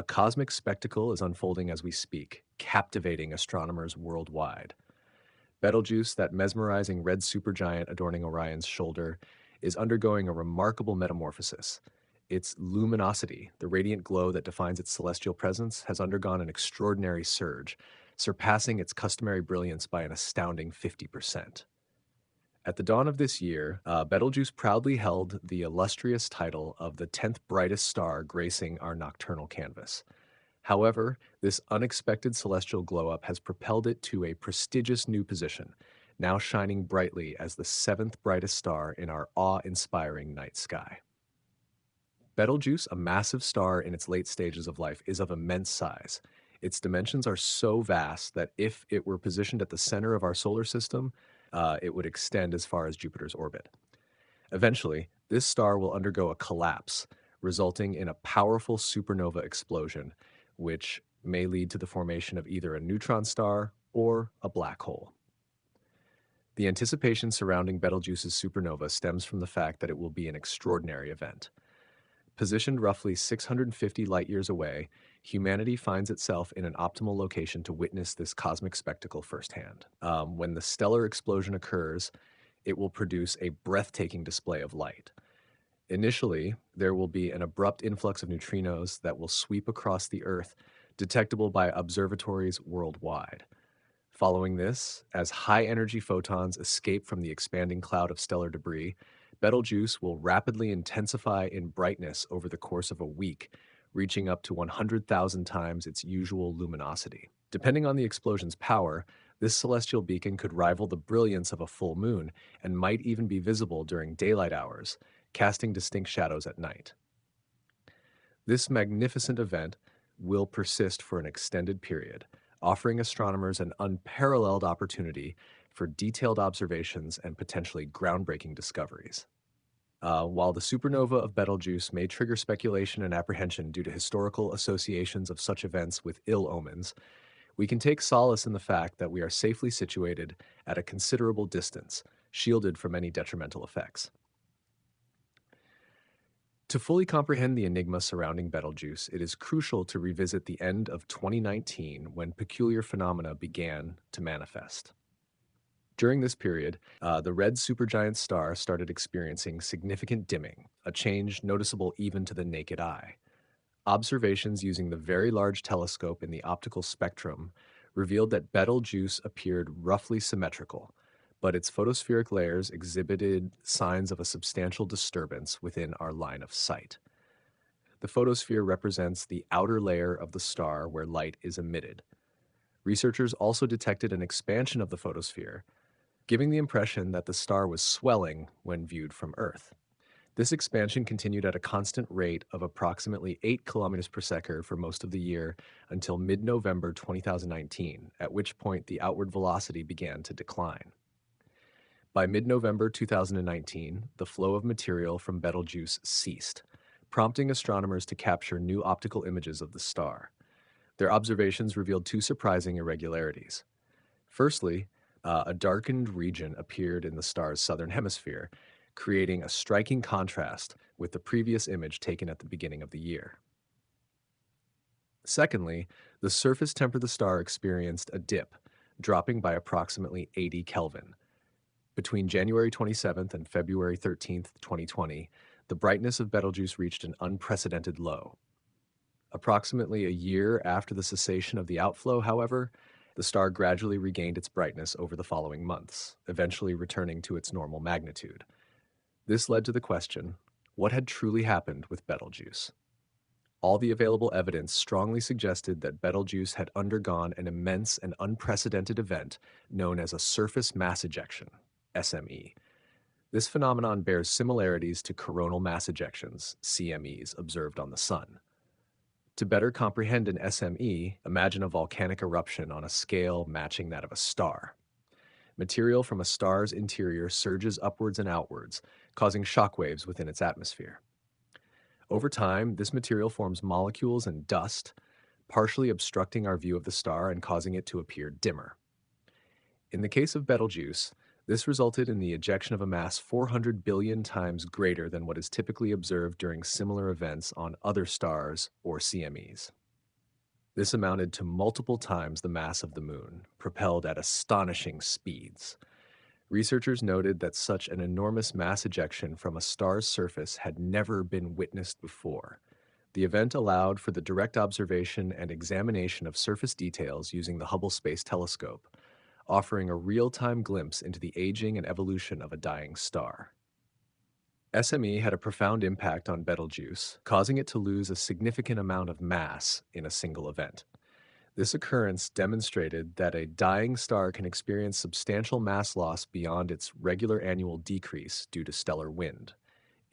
A cosmic spectacle is unfolding as we speak, captivating astronomers worldwide. Betelgeuse, that mesmerizing red supergiant adorning Orion's shoulder, is undergoing a remarkable metamorphosis. Its luminosity, the radiant glow that defines its celestial presence, has undergone an extraordinary surge, surpassing its customary brilliance by an astounding 50%. At the dawn of this year, Betelgeuse proudly held the illustrious title of the 10th brightest star gracing our nocturnal canvas. However, this unexpected celestial glow-up has propelled it to a prestigious new position, now shining brightly as the 7th brightest star in our awe-inspiring night sky. Betelgeuse, a massive star in its late stages of life, is of immense size. Its dimensions are so vast that if it were positioned at the center of our solar system, it would extend as far as Jupiter's orbit. Eventually, this star will undergo a collapse, resulting in a powerful supernova explosion, which may lead to the formation of either a neutron star or a black hole. The anticipation surrounding Betelgeuse's supernova stems from the fact that it will be an extraordinary event. Positioned roughly 650 light-years away, humanity finds itself in an optimal location to witness this cosmic spectacle firsthand. When the stellar explosion occurs, it will produce a breathtaking display of light. Initially, there will be an abrupt influx of neutrinos that will sweep across the Earth, detectable by observatories worldwide. Following this, as high-energy photons escape from the expanding cloud of stellar debris, Betelgeuse will rapidly intensify in brightness over the course of a week, reaching up to 100,000 times its usual luminosity. Depending on the explosion's power, this celestial beacon could rival the brilliance of a full moon and might even be visible during daylight hours, casting distinct shadows at night. This magnificent event will persist for an extended period, offering astronomers an unparalleled opportunity for detailed observations and potentially groundbreaking discoveries. While the supernova of Betelgeuse may trigger speculation and apprehension due to historical associations of such events with ill omens, we can take solace in the fact that we are safely situated at a considerable distance, shielded from any detrimental effects. To fully comprehend the enigma surrounding Betelgeuse, it is crucial to revisit the end of 2019 when peculiar phenomena began to manifest. During this period, the red supergiant star started experiencing significant dimming, a change noticeable even to the naked eye. Observations using the Very Large Telescope in the optical spectrum revealed that Betelgeuse appeared roughly symmetrical, but its photospheric layers exhibited signs of a substantial disturbance within our line of sight. The photosphere represents the outer layer of the star where light is emitted. Researchers also detected an expansion of the photosphere, giving the impression that the star was swelling when viewed from Earth. This expansion continued at a constant rate of approximately 8 kilometers per second for most of the year until mid-November 2019, at which point the outward velocity began to decline. By mid-November 2019, the flow of material from Betelgeuse ceased, prompting astronomers to capture new optical images of the star. Their observations revealed two surprising irregularities. Firstly, a darkened region appeared in the star's southern hemisphere, creating a striking contrast with the previous image taken at the beginning of the year. Secondly, the surface temperature of the star experienced a dip, dropping by approximately 80 Kelvin. Between January 27th and February 13th, 2020, the brightness of Betelgeuse reached an unprecedented low. Approximately a year after the cessation of the outflow, however, the star gradually regained its brightness over the following months, eventually returning to its normal magnitude. This led to the question, what had truly happened with Betelgeuse? All the available evidence strongly suggested that Betelgeuse had undergone an immense and unprecedented event known as a surface mass ejection, SME. This phenomenon bears similarities to coronal mass ejections, CMEs, observed on the Sun. To better comprehend an SME, imagine a volcanic eruption on a scale matching that of a star. Material from a star's interior surges upwards and outwards, causing shockwaves within its atmosphere. Over time, this material forms molecules and dust, partially obstructing our view of the star and causing it to appear dimmer. In the case of Betelgeuse, this resulted in the ejection of a mass 400 billion times greater than what is typically observed during similar events on other stars or CMEs. This amounted to multiple times the mass of the moon, propelled at astonishing speeds. Researchers noted that such an enormous mass ejection from a star's surface had never been witnessed before. The event allowed for the direct observation and examination of surface details using the Hubble Space Telescope, offering a real-time glimpse into the aging and evolution of a dying star. SME had a profound impact on Betelgeuse, causing it to lose a significant amount of mass in a single event. This occurrence demonstrated that a dying star can experience substantial mass loss beyond its regular annual decrease due to stellar wind.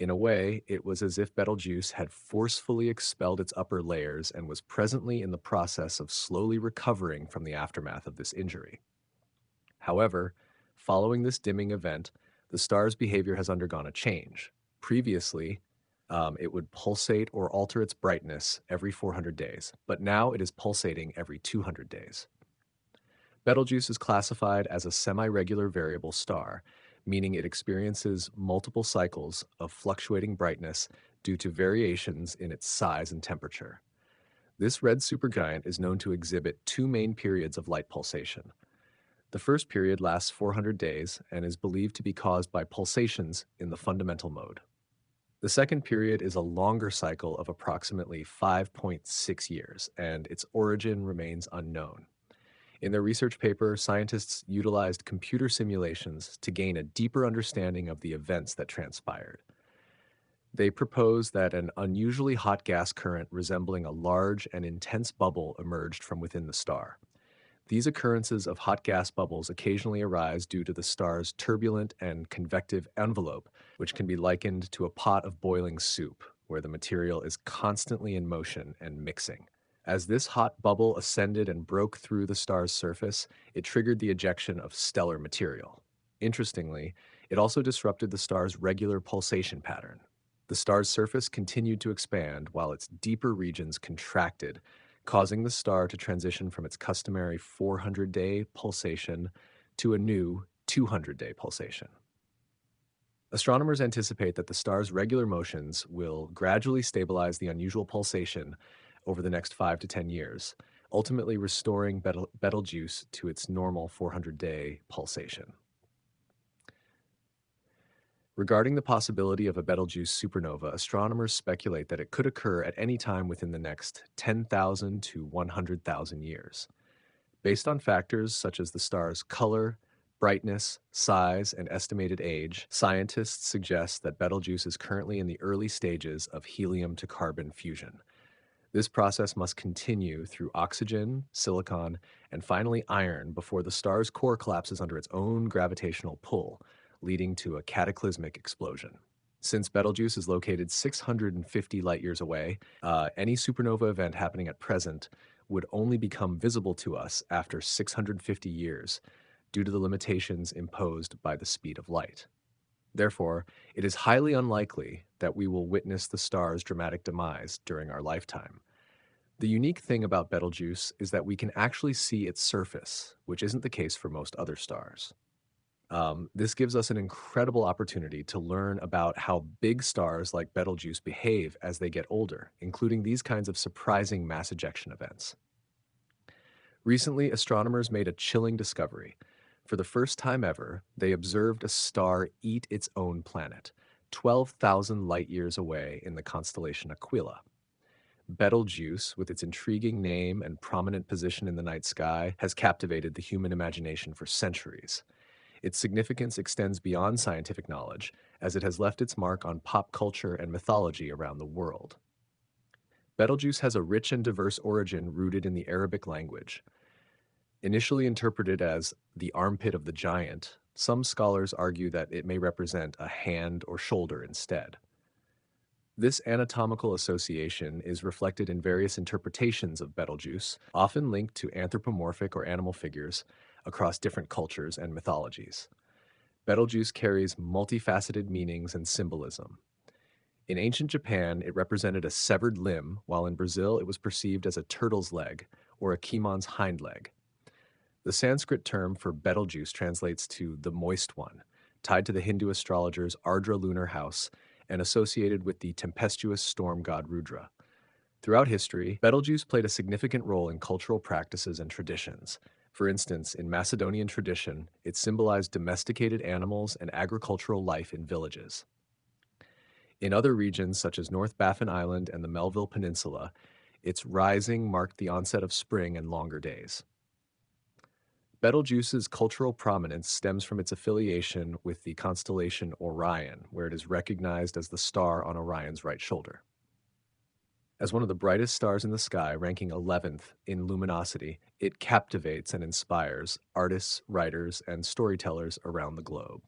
In a way, it was as if Betelgeuse had forcefully expelled its upper layers and was presently in the process of slowly recovering from the aftermath of this injury. However, following this dimming event, the star's behavior has undergone a change. Previously, it would pulsate or alter its brightness every 400 days, but now it is pulsating every 200 days. Betelgeuse is classified as a semi-regular variable star, meaning it experiences multiple cycles of fluctuating brightness due to variations in its size and temperature. This red supergiant is known to exhibit two main periods of light pulsation. The first period lasts 400 days and is believed to be caused by pulsations in the fundamental mode. The second period is a longer cycle of approximately 5.6 years, and its origin remains unknown. In their research paper, scientists utilized computer simulations to gain a deeper understanding of the events that transpired. They proposed that an unusually hot gas current resembling a large and intense bubble emerged from within the star. These occurrences of hot gas bubbles occasionally arise due to the star's turbulent and convective envelope, which can be likened to a pot of boiling soup, where the material is constantly in motion and mixing. As this hot bubble ascended and broke through the star's surface, it triggered the ejection of stellar material. Interestingly, it also disrupted the star's regular pulsation pattern. The star's surface continued to expand while its deeper regions contracted, causing the star to transition from its customary 400-day pulsation to a new 200-day pulsation. Astronomers anticipate that the star's regular motions will gradually stabilize the unusual pulsation over the next 5 to 10 years, ultimately restoring Betelgeuse to its normal 400-day pulsation. Regarding the possibility of a Betelgeuse supernova, astronomers speculate that it could occur at any time within the next 10,000 to 100,000 years. Based on factors such as the star's color, brightness, size, and estimated age, scientists suggest that Betelgeuse is currently in the early stages of helium to carbon fusion. This process must continue through oxygen, silicon, and finally iron before the star's core collapses under its own gravitational pull, leading to a cataclysmic explosion. Since Betelgeuse is located 650 light-years away, any supernova event happening at present would only become visible to us after 650 years due to the limitations imposed by the speed of light. Therefore, it is highly unlikely that we will witness the star's dramatic demise during our lifetime. The unique thing about Betelgeuse is that we can actually see its surface, which isn't the case for most other stars. This gives us an incredible opportunity to learn about how big stars like Betelgeuse behave as they get older, including these kinds of surprising mass ejection events. Recently, astronomers made a chilling discovery. For the first time ever, they observed a star eat its own planet, 12,000 light-years away in the constellation Aquila. Betelgeuse, with its intriguing name and prominent position in the night sky, has captivated the human imagination for centuries. Its significance extends beyond scientific knowledge, as it has left its mark on pop culture and mythology around the world. Betelgeuse has a rich and diverse origin rooted in the Arabic language. Initially interpreted as the armpit of the giant, some scholars argue that it may represent a hand or shoulder instead. This anatomical association is reflected in various interpretations of Betelgeuse, often linked to anthropomorphic or animal figures across different cultures and mythologies. Betelgeuse carries multifaceted meanings and symbolism. In ancient Japan, it represented a severed limb, while in Brazil it was perceived as a turtle's leg or a kimon's hind leg. The Sanskrit term for Betelgeuse translates to the moist one, tied to the Hindu astrologer's Ardra lunar house and associated with the tempestuous storm god Rudra. Throughout history, Betelgeuse played a significant role in cultural practices and traditions. For instance, in Macedonian tradition, it symbolized domesticated animals and agricultural life in villages. In other regions, such as North Baffin Island and the Melville Peninsula, its rising marked the onset of spring and longer days. Betelgeuse's cultural prominence stems from its affiliation with the constellation Orion, where it is recognized as the star on Orion's right shoulder. As one of the brightest stars in the sky, ranking 11th in luminosity, it captivates and inspires artists, writers, and storytellers around the globe.